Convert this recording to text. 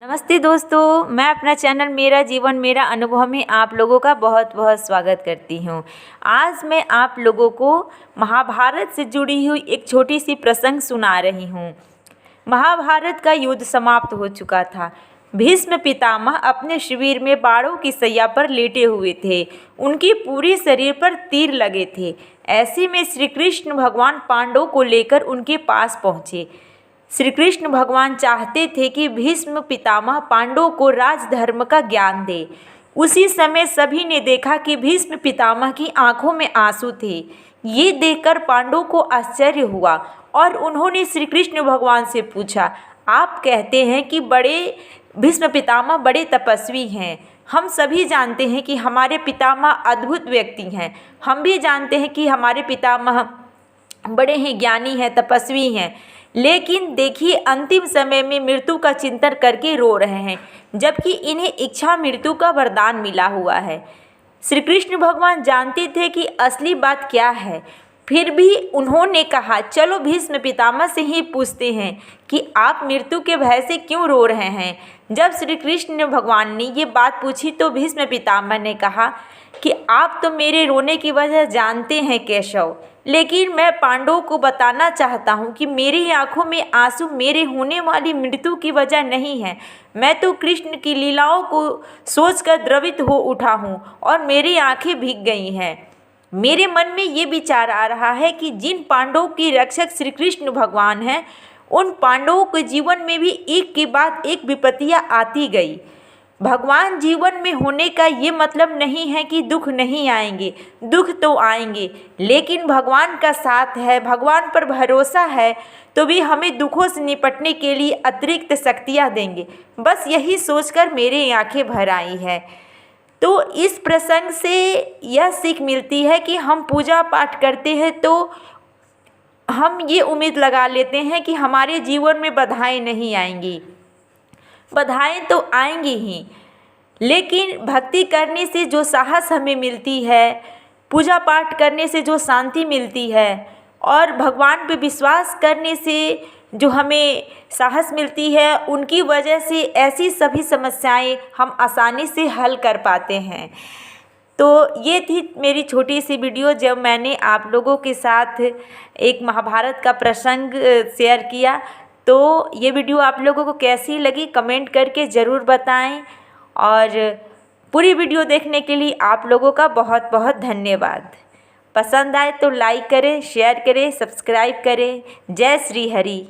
नमस्ते दोस्तों, मैं अपना चैनल मेरा जीवन मेरा अनुभव में आप लोगों का बहुत बहुत स्वागत करती हूँ। आज मैं आप लोगों को महाभारत से जुड़ी हुई एक छोटी सी प्रसंग सुना रही हूँ। महाभारत का युद्ध समाप्त हो चुका था। भीष्म पितामह अपने शिविर में बाणों की सैया पर लेटे हुए थे। उनके पूरे शरीर पर तीर लगे थे। ऐसे में श्री कृष्ण भगवान पांडवों को लेकर उनके पास पहुँचे। श्री कृष्ण भगवान चाहते थे कि भीष्म पितामह पांडवों को राजधर्म का ज्ञान दे। उसी समय सभी ने देखा कि भीष्म पितामह की आंखों में आंसू थे। ये देखकर पांडवों को आश्चर्य हुआ और उन्होंने श्री कृष्ण भगवान से पूछा, आप कहते हैं कि भीष्म पितामह बड़े तपस्वी हैं। हम सभी जानते हैं कि हमारे पितामह अद्भुत व्यक्ति हैं। हम भी जानते हैं कि हमारे पितामह बड़े ही ज्ञानी हैं, तपस्वी हैं। लेकिन देखिए, अंतिम समय में मृत्यु का चिंतन करके रो रहे हैं, जबकि इन्हें इच्छा मृत्यु का वरदान मिला हुआ है। श्री कृष्ण भगवान जानते थे कि असली बात क्या है। फिर भी उन्होंने कहा, चलो भीष्म पितामह से ही पूछते हैं कि आप मृत्यु के भय से क्यों रो रहे हैं। जब श्री कृष्ण भगवान ने ये बात पूछी तो भीष्म पितामह ने कहा कि आप तो मेरे रोने की वजह जानते हैं केशव, लेकिन मैं पांडवों को बताना चाहता हूँ कि मेरी आंखों में आंसू मेरे होने वाली मृत्यु की वजह नहीं है। मैं तो कृष्ण की लीलाओं को सोचकर द्रवित हो उठा हूँ और मेरी आंखें भीग गई हैं। मेरे मन में ये विचार आ रहा है कि जिन पांडवों के रक्षक श्री कृष्ण भगवान हैं, उन पांडवों के जीवन में भी एक के बाद एक विपत्तियाँ आती गई। भगवान जीवन में होने का ये मतलब नहीं है कि दुख नहीं आएंगे। दुख तो आएंगे, लेकिन भगवान का साथ है, भगवान पर भरोसा है तो भी हमें दुखों से निपटने के लिए अतिरिक्त शक्तियाँ देंगे। बस यही सोचकर मेरी आंखें भर आई है। तो इस प्रसंग से यह सीख मिलती है कि हम पूजा पाठ करते हैं तो हम ये उम्मीद लगा लेते हैं कि हमारे जीवन में बाधाएं नहीं आएंगी। बाधाएं तो आएंगी ही, लेकिन भक्ति करने से जो साहस हमें मिलती है, पूजा पाठ करने से जो शांति मिलती है और भगवान पे विश्वास करने से जो हमें साहस मिलती है, उनकी वजह से ऐसी सभी समस्याएं हम आसानी से हल कर पाते हैं। तो ये थी मेरी छोटी सी वीडियो, जब मैंने आप लोगों के साथ एक महाभारत का प्रसंग शेयर किया। तो ये वीडियो आप लोगों को कैसी लगी कमेंट करके ज़रूर बताएं, और पूरी वीडियो देखने के लिए आप लोगों का बहुत बहुत धन्यवाद। पसंद आए तो लाइक करें, शेयर करें, सब्सक्राइब करें। जय श्री हरि।